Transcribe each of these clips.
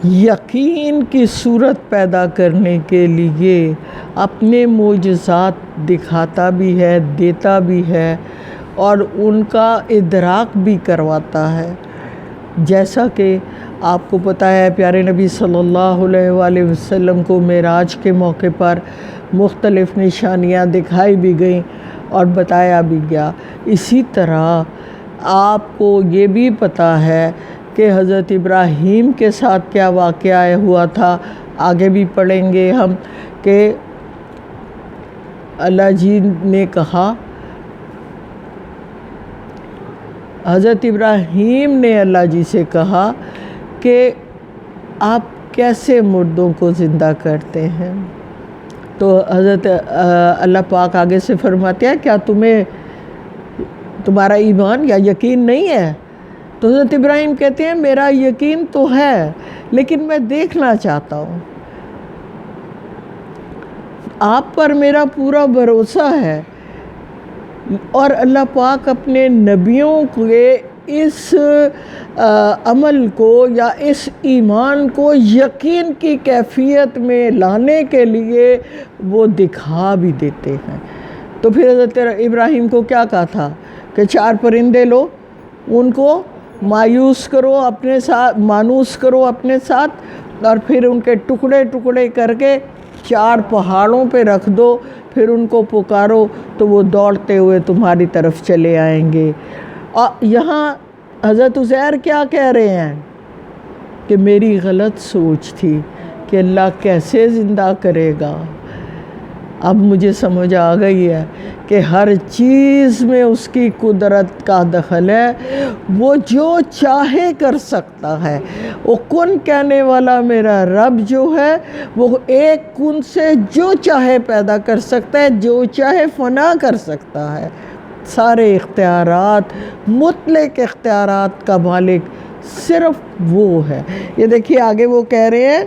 یقین کی صورت پیدا کرنے کے لیے اپنے معجزات دکھاتا بھی ہے، دیتا بھی ہے اور ان کا ادراک بھی کرواتا ہے۔ جیسا کہ آپ کو پتہ ہے پیارے نبی صلی اللہ علیہ وآلہ وسلم کو معراج کے موقع پر مختلف نشانیاں دکھائی بھی گئیں اور بتایا بھی گیا۔ اسی طرح آپ کو یہ بھی پتہ ہے کہ حضرت ابراہیم کے ساتھ کیا واقعہ ہوا تھا، آگے بھی پڑھیں گے ہم، کہ اللہ جی نے کہا، حضرت ابراہیم نے اللہ جی سے کہا کہ آپ کیسے مردوں کو زندہ کرتے ہیں؟ تو حضرت اللہ پاک آگے سے فرماتے ہیں کیا تمہارا ایمان یا یقین نہیں ہے؟ تو حضرت ابراہیم کہتے ہیں میرا یقین تو ہے لیکن میں دیکھنا چاہتا ہوں، آپ پر میرا پورا بھروسہ ہے۔ اور اللہ پاک اپنے نبیوں کے اس عمل کو یا اس ایمان کو یقین کی کیفیت میں لانے کے لیے وہ دکھا بھی دیتے ہیں۔ تو پھر حضرت ابراہیم کو کیا کہا تھا کہ 4 پرندے لو، ان کو مانوس کرو اپنے ساتھ اور پھر ان کے ٹکڑے ٹکڑے کر کے 4 پہاڑوں پہ رکھ دو، پھر ان کو پکارو تو وہ دوڑتے ہوئے تمہاری طرف چلے آئیں گے۔ اور یہاں حضرت عزیر کیا کہہ رہے ہیں کہ میری غلط سوچ تھی کہ اللہ کیسے زندہ کرے گا، اب مجھے سمجھ آ گئی ہے کہ ہر چیز میں اس کی قدرت کا دخل ہے، وہ جو چاہے کر سکتا ہے۔ وہ کن کہنے والا میرا رب جو ہے وہ ایک کن سے جو چاہے پیدا کر سکتا ہے، جو چاہے فنا کر سکتا ہے۔ سارے اختیارات، مطلق اختیارات کا مالک صرف وہ ہے۔ یہ دیکھیے آگے وہ کہہ رہے ہیں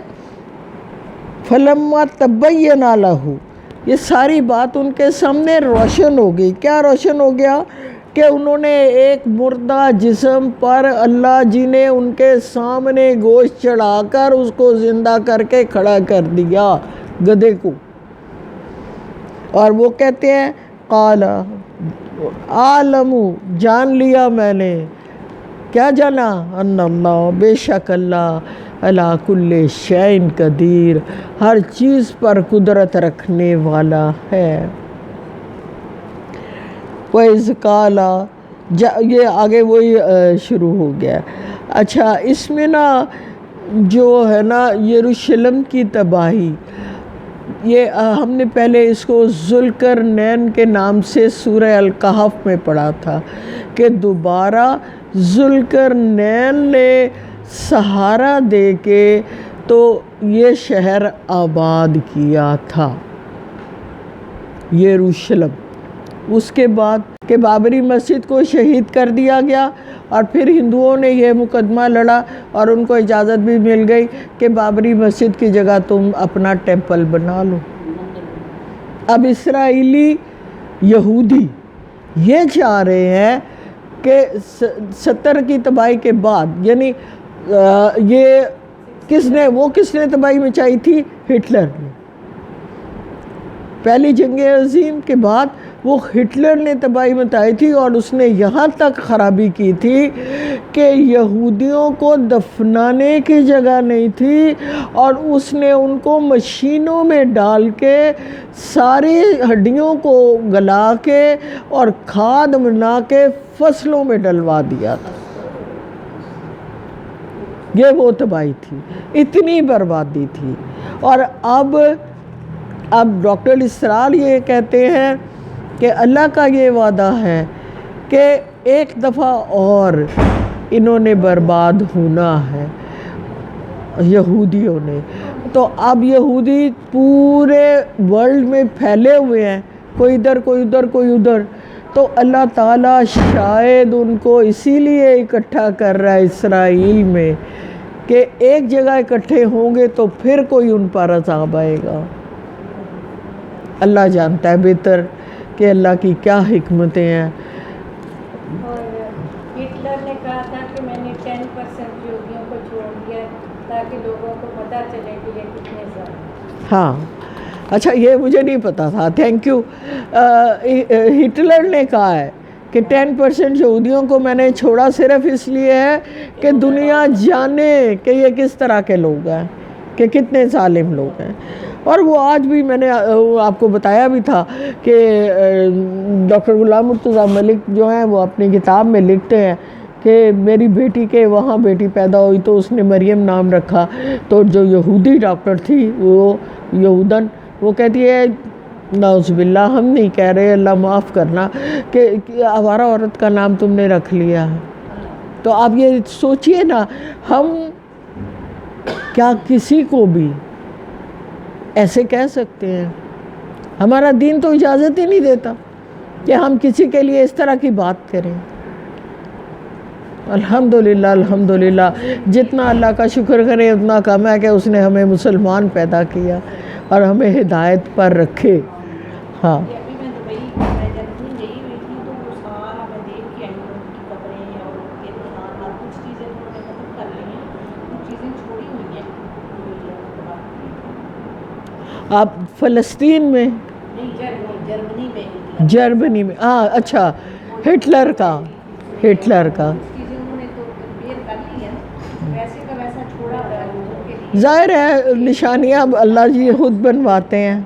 فَلَمَّا تَبَيَّنَ لَهُ، یہ ساری بات ان کے سامنے روشن ہو گئی۔ کیا روشن ہو گیا؟ کہ انہوں نے ایک مردہ جسم پر اللہ جی نے ان کے سامنے گوشت چڑھا کر اس کو زندہ کر کے کھڑا کر دیا، گدھے کو۔ اور وہ کہتے ہیں قال عالم، جان لیا میں نے، کیا جانا؟ ان اللہ، بے شک اللہ، علی کل شیء قدیر، ہر چیز پر قدرت رکھنے والا ہے۔ وَإِذْ قَالَ، یہ آگے وہی شروع ہو گیا۔ اچھا، اس میں نا جو ہے نا یروشلم کی تباہی، یہ ہم نے پہلے اس کو ذوالقرنین کے نام سے سورہ الکہف میں پڑھا تھا کہ دوبارہ ذوالقرنین نے سہارا دے کے تو یہ شہر آباد کیا تھا، یروشلم۔ اس کے بعد کہ بابری مسجد کو شہید کر دیا گیا اور پھر ہندوؤں نے یہ مقدمہ لڑا اور ان کو اجازت بھی مل گئی کہ بابری مسجد کی جگہ تم اپنا ٹیمپل بنا لو۔ اب اسرائیلی یہودی یہ چاہ رہے ہیں کہ 70 کی تباہی کے بعد، یعنی یہ کس نے تباہی مچائی تھی؟ ہٹلر نے۔ پہلی جنگ عظیم کے بعد وہ ہٹلر نے تباہی مچائی تھی اور اس نے یہاں تک خرابی کی تھی کہ یہودیوں کو دفنانے کی جگہ نہیں تھی اور اس نے ان کو مشینوں میں ڈال کے ساری ہڈیوں کو گلا کے اور کھاد بنا کے فصلوں میں ڈلوا دیا تھا۔ یہ وہ تباہی تھی، اتنی بربادی تھی۔ اور اب ڈاکٹر اسرار یہ کہتے ہیں کہ اللہ کا یہ وعدہ ہے کہ ایک دفعہ اور انہوں نے برباد ہونا ہے، یہودیوں نے۔ تو اب یہودی پورے ورلڈ میں پھیلے ہوئے ہیں، کوئی ادھر کوئی ادھر کوئی ادھر۔ تو اللہ تعالیٰ شاید ان کو اسی لیے اکٹھا کر رہا ہے اسرائیل میں کہ ایک جگہ اکٹھے ہوں گے تو پھر کوئی ان پر عذاب آئے گا۔ اللہ جانتا ہے بہتر کہ اللہ کی کیا حکمتیں ہیں۔ اور ہٹلر نے کہا تھا کہ میں نے 10% یہودیوں کو چھوڑ دیا تاکہ لوگوں کو پتہ چلے کہ یہ کتنے ظالم ہیں۔ ہاں اچھا یہ مجھے نہیں پتا تھا، تھینک یو۔ ہٹلر نے کہا ہے کہ 10% یہودیوں کو میں نے چھوڑا صرف اس لیے ہے کہ دنیا جانے کہ یہ کس طرح کے لوگ ہیں، کہ کتنے ظالم لوگ ہیں۔ اور وہ آج بھی میں نے آپ کو بتایا بھی تھا کہ ڈاکٹر غلام مرتضیٰ ملک جو ہیں وہ اپنی کتاب میں لکھتے ہیں کہ میری بیٹی کے وہاں بیٹی پیدا ہوئی تو اس نے مریم نام رکھا، تو جو یہودی ڈاکٹر تھی وہ یہودن وہ کہتی ہے نعوذ باللہ ہم نہیں کہہ رہے، اللہ معاف کرنا، کہ آوارہ عورت کا نام تم نے رکھ لیا ہے۔ تو آپ یہ سوچئے نا، ہم کیا کسی کو بھی ایسے کہہ سکتے ہیں؟ ہمارا دین تو اجازت ہی نہیں دیتا کہ ہم کسی کے لیے اس طرح کی بات کریں۔ الحمدللہ الحمدللہ، جتنا اللہ کا شکر کریں اتنا کم ہے کہ اس نے ہمیں مسلمان پیدا کیا اور ہمیں ہدایت پر رکھے۔ ہاں یہ ابھی میں دبئی میں جب گئی ہوئی تھی تو وہ سارا میں دیکھ کے آئی ہوں، ان کی قبریں اور ان کے نشان اور کچھ چیزیں انہوں نے ختم کر لی ہیں، کچھ چیزیں چھوڑی ہوئی ہیں۔ آپ فلسطین میں؟ نہیں، جرمنی میں، جرمنی میں، ہاں اچھا، ہٹلر کا کچھ چیزیں انہوں نے تو تربیت کر لی ہیں، ویسے کا ویسا چھوڑا ہوا ہے لوگوں کے لیے۔ ظاہر ہے نشانیاں اللہ جی خود بنواتے ہیں۔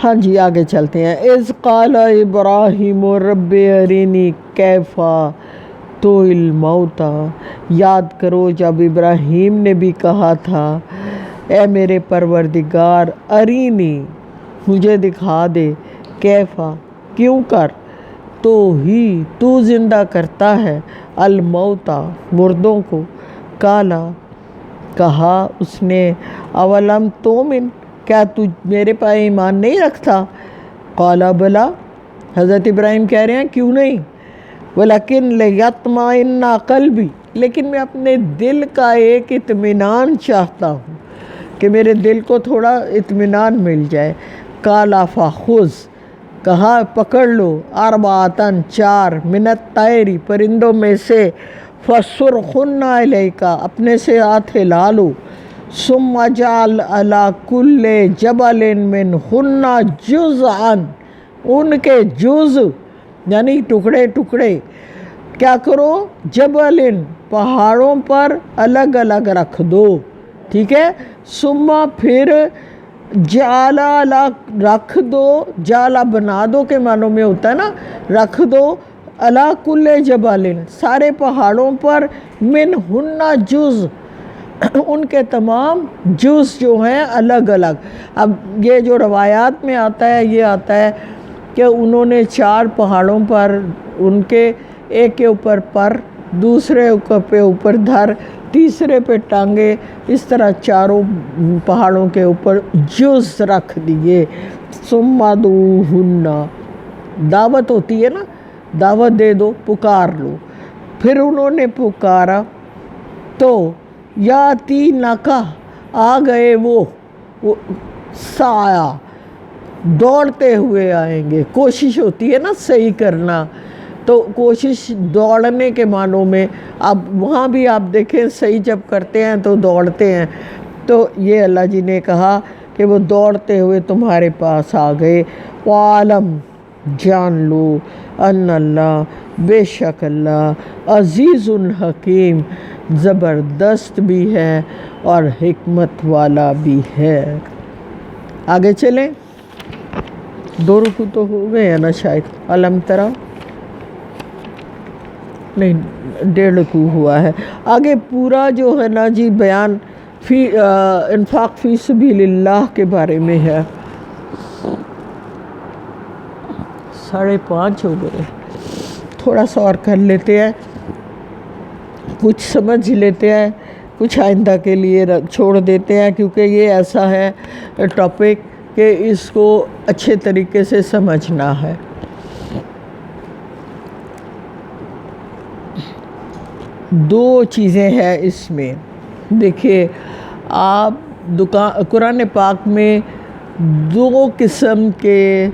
ہاں جی آگے چلتے ہیں۔ اذ قال ابراہیم رب ارینی کیف تحیی الموتیٰ، یاد کرو جب ابراہیم نے بھی کہا تھا اے میرے پروردگار ارینی مجھے دکھا دے، کیفا کیوں کر، تو زندہ کرتا ہے الموتیٰ مردوں کو، کالا کہا اس نے اولم تومن کیا تو میرے پاس ایمان نہیں رکھتا، قالا بلا، حضرت ابراہیم کہہ رہے ہیں کیوں نہیں، ولیکن لیطمئن قلبی، لیکن میں اپنے دل کا ایک اطمینان چاہتا ہوں کہ میرے دل کو تھوڑا اطمینان مل جائے، قالا فخذ کہا پکڑ لو، اربعۃ 4 من الطیر پرندوں میں سے، فصرخن الیک اپنے سے ہاتھ ہلا لو، ثم اجعل علی کل جبل منہن جزءا، ان کے جز یعنی ٹکڑے ٹکڑے کیا کرو، جبل پہاڑوں پر الگ الگ رکھ دو، ٹھیک ہے، ثم پھر جعلا رکھ دو، جعلا بنا دو کے معنوں میں ہوتا ہے نا، رکھ دو علی کل جبل سارے پہاڑوں پر، منہن جز ان کے تمام جز جو ہیں الگ الگ۔ اب یہ جو روایات میں آتا ہے یہ آتا ہے کہ انہوں نے 4 پہاڑوں پر ان کے ایک کے اوپر پر، دوسرے پہ اوپر دھر، تیسرے پہ ٹانگے، اس طرح 4 پہاڑوں کے اوپر جز رکھ دیے، ثم ادعوہن، دعوت ہوتی ہے نا، دعوت دے دو، پکار لو، پھر انہوں نے پکارا تو یاتینک آ گئے وہ سایہ، دوڑتے ہوئے آئیں گے، کوشش ہوتی ہے نا صحیح کرنا، تو کوشش دوڑنے کے معنوں میں، اب وہاں بھی آپ دیکھیں صحیح جب کرتے ہیں تو دوڑتے ہیں، تو یہ اللہ جی نے کہا کہ وہ دوڑتے ہوئے تمہارے پاس آ گئے، وعلم جان لو ان اللہ بے شک اللہ عزیز الحکیم زبردست بھی ہے اور حکمت والا بھی ہے۔ آگے چلیں، 2 رکوع تو ہو گئے ہیں نا شاید، علم ترا نہیں 1.5 رکوع ہوا ہے، آگے پورا جو ہے نا جی بیان فی انفاق فی سبیل اللہ کے بارے میں ہے۔ 5:30 ہو گئے، تھوڑا سا اور کر لیتے ہیں، کچھ سمجھ لیتے ہیں، کچھ آئندہ کے لیے چھوڑ دیتے ہیں، کیونکہ یہ ایسا ہے ٹاپک کہ اس کو اچھے طریقے سے سمجھنا ہے۔ دو چیزیں ہیں اس میں، دیکھیے آپ قرآن پاک میں 2 قسم کے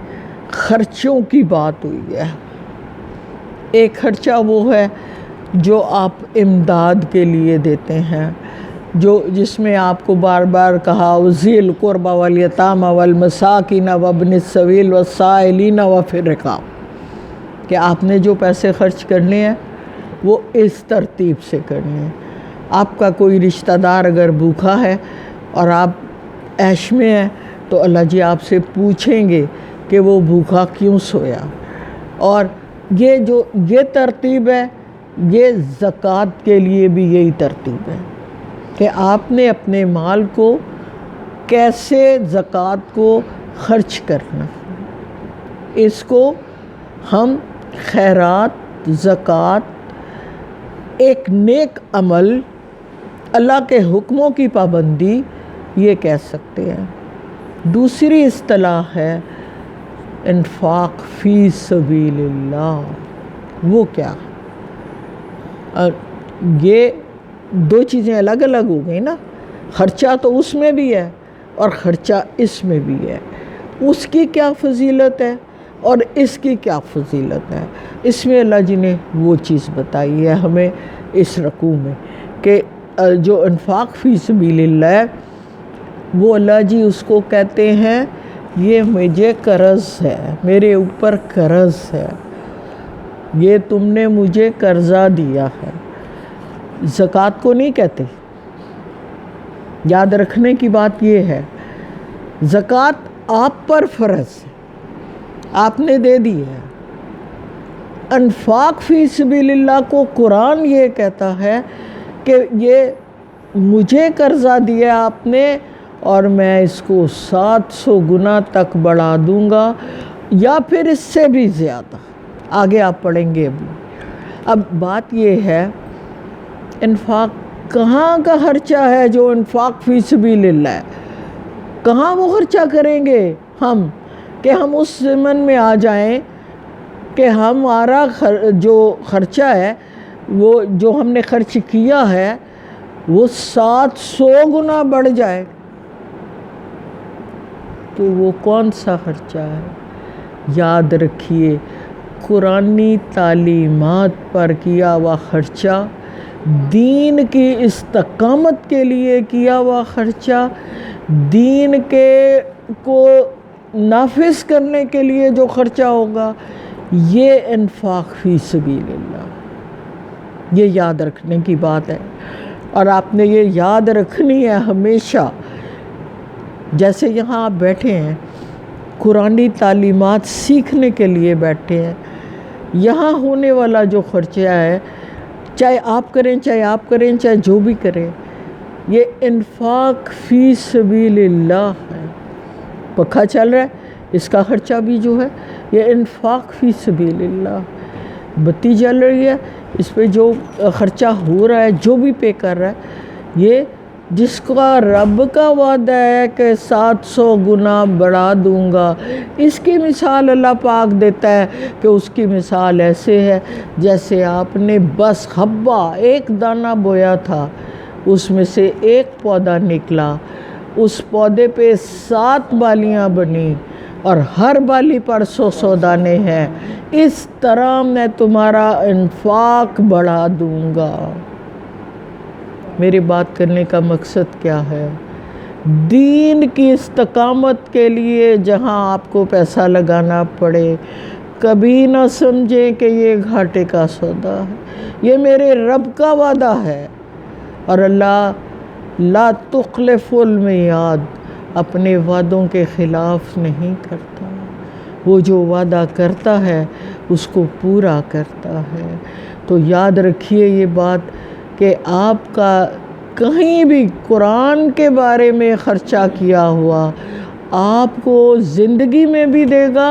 خرچوں کی بات ہوئی ہے۔ ایک خرچہ وہ ہے جو آپ امداد کے لیے دیتے ہیں، جس میں آپ کو بار بار کہا ذی القربى والیتامى والمساکین وابن السبیل والسائلین وفی الرقاب، کہ آپ نے جو پیسے خرچ کرنے ہیں وہ اس ترتیب سے کرنے ہیں۔ آپ کا کوئی رشتہ دار اگر بھوکا ہے اور آپ عیش میں ہیں تو اللہ جی آپ سے پوچھیں گے کہ وہ بھوکا کیوں سویا۔ اور یہ ترتیب ہے، یہ زکوٰۃ کے لیے بھی یہی ترتیب ہے کہ آپ نے اپنے مال کو کیسے زکوٰۃ کو خرچ کرنا۔ اس کو ہم خیرات، زکوٰۃ، ایک نیک عمل، اللہ کے حکموں کی پابندی، یہ کہہ سکتے ہیں۔ دوسری اصطلاح ہے انفاق فی سبیل اللہ۔ وہ کیا؟ یہ 2 چیزیں الگ الگ ہو گئی نا، خرچہ تو اس میں بھی ہے اور خرچہ اس میں بھی ہے۔ اس کی کیا فضیلت ہے اور اس کی کیا فضیلت ہے، اس میں اللہ جی نے وہ چیز بتائی ہے ہمیں اس رکوع میں، کہ جو انفاق فی سبیل اللہ ہے وہ اللہ جی اس کو کہتے ہیں یہ مجھے قرض ہے، میرے اوپر قرض ہے، یہ تم نے مجھے قرضہ دیا ہے۔ زکوٰۃ کو نہیں کہتے۔ یاد رکھنے کی بات یہ ہے، زکوٰۃ آپ پر فرض ہے، آپ نے دے دی ہے۔ انفاق فی سبیل اللہ کو قرآن یہ کہتا ہے کہ یہ مجھے قرضہ دیا آپ نے اور میں اس کو 700 گنا تک بڑھا دوں گا، یا پھر اس سے بھی زیادہ، آگے آپ پڑھیں گے ابھی۔ اب بات یہ ہے انفاق کہاں کا خرچہ ہے جو انفاق فی سبیل اللہ ہے، کہاں وہ خرچہ کریں گے ہم کہ ہم اس ضمن میں آ جائیں کہ ہمارا جو خرچہ ہے، وہ جو ہم نے خرچ کیا ہے وہ 700 گنا بڑھ جائے، تو وہ کون سا خرچہ ہے؟ یاد رکھیے، قرآنی تعلیمات پر کیا ہوا خرچہ، دین کی استقامت کے لیے کیا ہوا خرچہ، دین کو نافذ کرنے کے لیے جو خرچہ ہوگا، یہ انفاق فی سبیل اللہ، یہ یاد رکھنے کی بات ہے۔ اور آپ نے یہ یاد رکھنی ہے ہمیشہ، جیسے یہاں آپ بیٹھے ہیں قرآنی تعلیمات سیکھنے کے لیے بیٹھے ہیں، یہاں ہونے والا جو خرچہ ہے، چاہے آپ کریں چاہے جو بھی کریں، یہ انفاق فی سبیل اللہ ہے۔ پنکھا چل رہا ہے، اس کا خرچہ بھی جو ہے یہ انفاق فی سبیل اللہ۔ بتی جل رہی ہے، اس پہ جو خرچہ ہو رہا ہے، جو بھی پے کر رہا ہے، یہ جس کا رب کا وعدہ ہے کہ 700 گنا بڑھا دوں گا، اس کی مثال اللہ پاک دیتا ہے کہ اس کی مثال ایسے ہے جیسے آپ نے بس حبہ، ایک دانہ بویا تھا، اس میں سے ایک پودا نکلا، اس پودے پہ 7 بالیاں بنی اور ہر بالی پر 100 دانے ہیں، اس طرح میں تمہارا انفاق بڑھا دوں گا۔ میری بات کرنے کا مقصد کیا ہے؟ دین کی استقامت کے لیے جہاں آپ کو پیسہ لگانا پڑے، کبھی نہ سمجھیں کہ یہ گھاٹے کا سودا ہے، یہ میرے رب کا وعدہ ہے، اور اللہ لا تخلف المیعاد، اپنے وعدوں کے خلاف نہیں کرتا، وہ جو وعدہ کرتا ہے اس کو پورا کرتا ہے۔ تو یاد رکھیے یہ بات کہ آپ کا کہیں بھی قرآن کے بارے میں خرچہ کیا ہوا آپ کو زندگی میں بھی دے گا،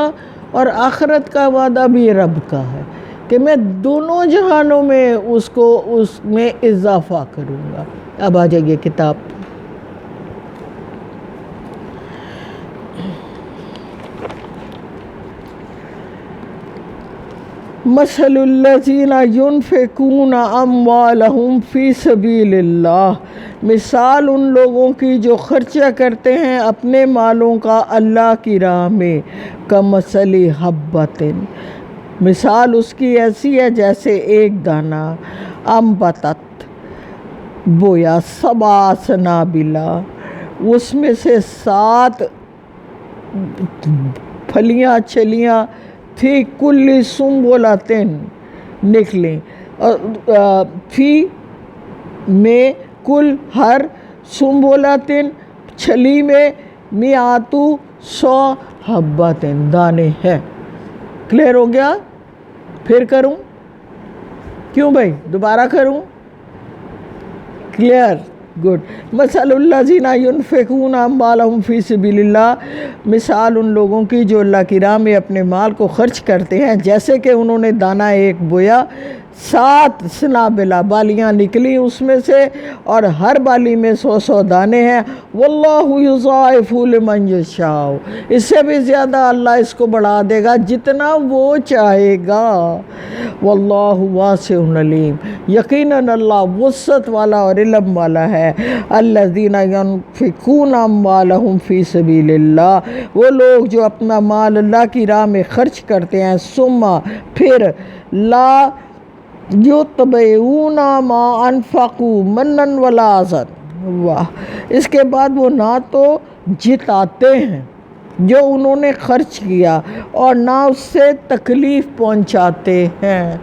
اور آخرت کا وعدہ بھی رب کا ہے کہ میں دونوں جہانوں میں اس میں اضافہ کروں گا۔ اب آ جائیے کتاب۔ مثل الذین ينفقون اموالهم فی سبیل اللہ، مثال ان لوگوں کی جو خرچہ کرتے ہیں اپنے مالوں کا اللہ کی راہ میں، کمثل حبۃ، مثال اس کی ایسی ہے جیسے ایک دانہ، انبتت، بویا، سبع سنابلا، اس میں سے 7 پھلیاں چھلیاں، فی کل سنبلۃ، نکلیں، فی میں، کل ہر، سنبلۃ چھلی میں، مئات 100 حبۃ دانے ہیں۔ کلیئر ہو گیا؟ پھر کروں؟ کیوں بھائی دوبارہ کروں؟ کلیئر؟ گڈ۔ مثل الذین ينفقون اموالهم فی سبیل اللہ، مثال ان لوگوں کی جو اللہ کی راہ میں اپنے مال کو خرچ کرتے ہیں، جیسے کہ انہوں نے دانہ ایک بویا، 7 سنابلا، بالیاں نکلی اس میں سے، اور ہر بالی میں 100 دانے ہیں۔ واللہ یضاعف لمن یشاء، اس سے بھی زیادہ اللہ اس کو بڑھا دے گا جتنا وہ چاہے گا۔ واللہ واسع علیم، یقیناً اللہ وسعت والا اور علم والا ہے۔ الذین ینفقون اموالهم فی سبیل اللہ، وہ لوگ جو اپنا مال اللہ کی راہ میں خرچ کرتے ہیں، ثم پھر، لا یتبعون ما انفقوا منا ولا اذى، واہ، اس کے بعد وہ نہ تو جتاتے ہیں جو انہوں نے خرچ کیا، اور نہ اس سے تکلیف پہنچاتے ہیں۔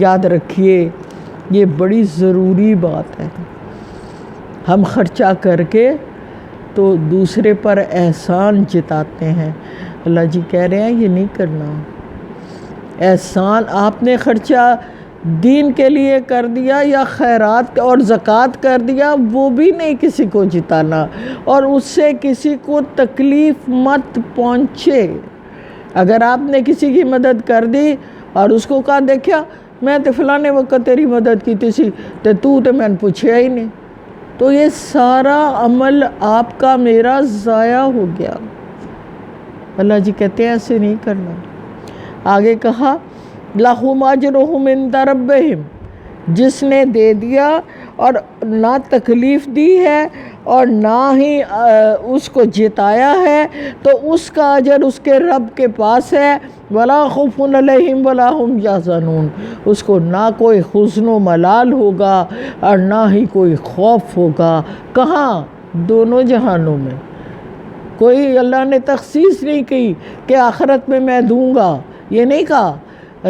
یاد رکھیے یہ بڑی ضروری بات ہے، ہم خرچہ کر کے تو دوسرے پر احسان جتاتے ہیں۔ اللہ جی کہہ رہے ہیں یہ نہیں کرنا۔ احسان آپ نے خرچہ دین کے لیے کر دیا یا خیرات اور زکوٰۃ کر دیا، وہ بھی نہیں کسی کو جتانا، اور اس سے کسی کو تکلیف مت پہنچے۔ اگر آپ نے کسی کی مدد کر دی اور اس کو کہا دیکھا میں تو فلانے وقت تیری مدد کی تھی تو میں نے پوچھا ہی نہیں، تو یہ سارا عمل آپ کا میرا ضائع ہو گیا۔ اللہ جی کہتے ہیں ایسے نہیں کرنا۔ آگے کہا لَهُمْ أَجْرُهُمْ عِنْدَ رَبِّهِمْ، جس نے دے دیا اور نہ تکلیف دی ہے اور نہ ہی اس کو جتایا ہے، تو اس کا اجر اس کے رب کے پاس ہے۔ وَلَا خَوْفٌ عَلَيْهِمْ وَلَا هُمْ يَحْزَنُونَ، اس کو نہ کوئی حزن و ملال ہوگا اور نہ ہی کوئی خوف ہوگا۔ کہاں؟ دونوں جہانوں میں۔ کوئی اللہ نے تخصیص نہیں کی کہ آخرت میں دوں گا، یہ نہیں کہا۔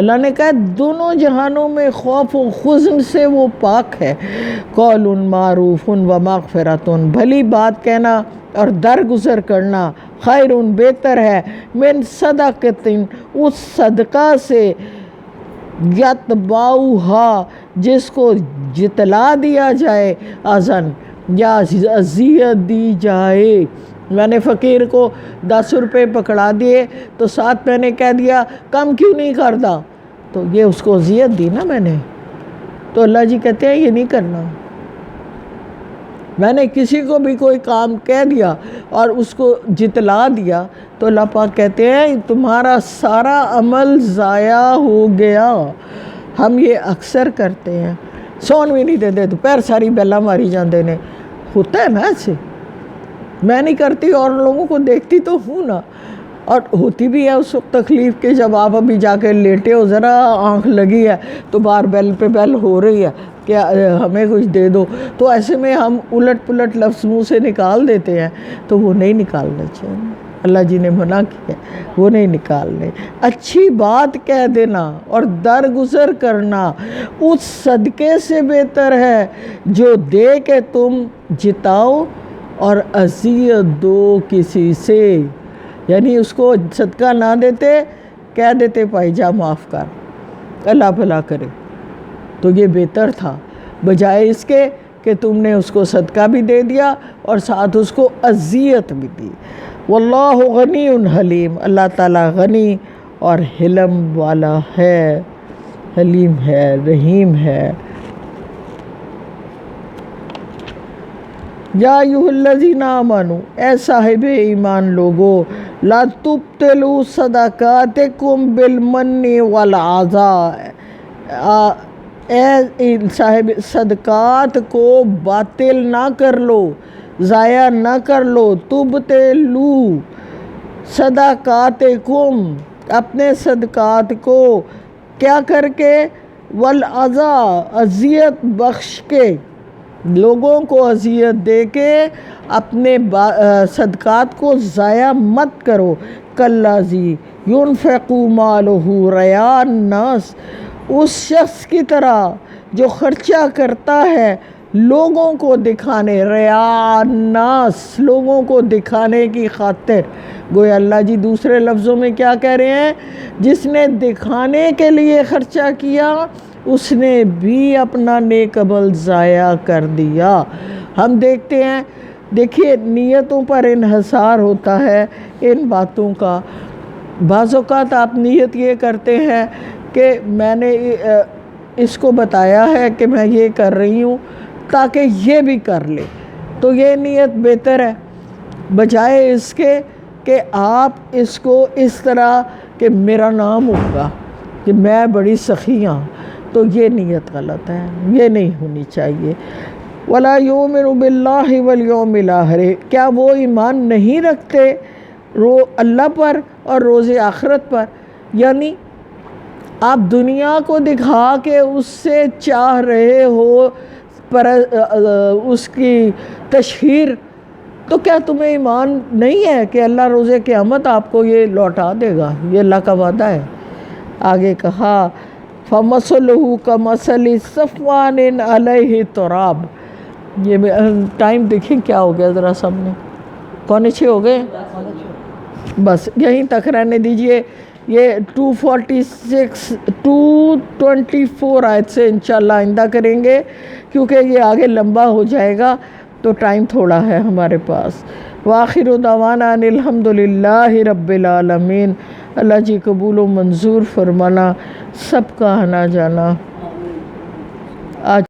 اللہ نے کہا دونوں جہانوں میں خوف و حزن سے وہ پاک ہے۔ قول معروف و مغفرۃ، بھلی بات کہنا اور درگزر کرنا، خیر بہتر ہے، من صدقۃ، اس صدقہ سے، یتبعھا، جس کو جتلا دیا جائے، اذن، یا اذیت دی جائے۔ میں نے فقیر کو 10 روپے پکڑا دیے تو ساتھ میں نے کہہ دیا کم کیوں نہیں کرتا، تو یہ اس کو اذیت دی نا میں نے۔ تو اللہ جی کہتے ہیں یہ نہیں کرنا۔ میں نے کسی کو بھی کوئی کام کہہ دیا اور اس کو جتلا دیا تو اللہ پاک کہتے ہیں تمہارا سارا عمل ضائع ہو گیا۔ ہم یہ اکثر کرتے ہیں، سون بھی نہیں دے تو پیر ساری بیلا ماری جاندے نے، ہوتا ہے نا ایسے۔ میں نہیں کرتی اور لوگوں کو دیکھتی تو ہوں نا، اور ہوتی بھی ہے اس وقت تکلیف کے جب آپ ابھی جا کے لیٹے ہو، ذرا آنکھ لگی ہے تو باہر بیل پہ بیل ہو رہی ہے کہ ہمیں کچھ دے دو، تو ایسے میں ہم الٹ پلٹ لفظ منہ سے نکال دیتے ہیں، تو وہ نہیں نکالنا چاہیے۔ اللہ جی نے منع کیا، وہ نہیں نکالنے۔ اچھی بات کہہ دینا اور درگزر کرنا اس صدقے سے بہتر ہے جو دے کے تم جتاؤ اور اذیت دو کسی سے، یعنی اس کو صدقہ نہ دیتے، کہہ دیتے بھائی جا معاف کر، اللہ بھلا کرے، تو یہ بہتر تھا بجائے اس کے کہ تم نے اس کو صدقہ بھی دے دیا اور ساتھ اس کو اذیت بھی دی۔ واللہ غنی حلیم، اللہ تعالیٰ غنی اور حلم والا ہے، حلیم ہے، رحیم ہے۔ یا ایھا الذین آمنوا، اے صاحب ایمان لوگو، لا تبطلوا صدقاتکم بالمن والعذا، اے صاحب صدقات کو باطل نہ کر لو، ضائع نہ کر لو، تبطلوا صدقاتکم، اپنے صدقات کو کیا کر کے، والعذا، اذیت بخش کے، لوگوں کو اذیت دے کے اپنے صدقات کو ضائع مت کرو۔ کالذی ينفق مالہ رئاء الناس، اس شخص کی طرح جو خرچہ کرتا ہے لوگوں کو دکھانے، رئاء الناس، لوگوں کو دکھانے کی خاطر۔ گویا اللہ جی دوسرے لفظوں میں کیا کہہ رہے ہیں، جس نے دکھانے کے لیے خرچہ کیا اس نے بھی اپنا نیک عمل ضائع کر دیا۔ ہم دیکھتے ہیں، دیکھیے نیتوں پر انحصار ہوتا ہے ان باتوں کا۔ بعض اوقات آپ نیت یہ کرتے ہیں کہ میں نے اس کو بتایا ہے کہ میں یہ کر رہی ہوں تاکہ یہ بھی کر لے، تو یہ نیت بہتر ہے بجائے اس کے کہ آپ اس کو اس طرح کہ میرا نام ہوگا کہ میں بڑی سخی ہوں، تو یہ نیت غلط ہے، یہ نہیں ہونی چاہیے۔ وَلَا يُؤْمِنُ بِاللَّهِ وَالْيَوْمِ الْآخِرِ، کیا وہ ایمان نہیں رکھتے اللہ پر اور روز آخرت پر؟ یعنی آپ دنیا کو دکھا کے اس سے چاہ رہے ہو پر اس کی تشہیر، تو کیا تمہیں ایمان نہیں ہے کہ اللہ روز قیامت آپ کو یہ لوٹا دے گا؟ یہ اللہ کا وعدہ ہے۔ آگے کہا فَمَثَلُهُ كَمَثَلِ صَفْوَانٍ عَلَيْهِ تُرَابٌ۔ یہ ٹائم دیکھیں کیا ہو گیا ذرا سامنے، 6:45 ہو گئے، بس یہیں تک رہنے دیجئے۔ یہ 224 آیت سے انشاءاللہ آئندہ کریں گے، کیونکہ یہ آگے لمبا ہو جائے گا تو ٹائم تھوڑا ہے ہمارے پاس۔ وآخر دعوانا ان الحمدللہ رب العالمین۔ اللہ جی قبول و منظور فرمانا، سب کا آنا جانا۔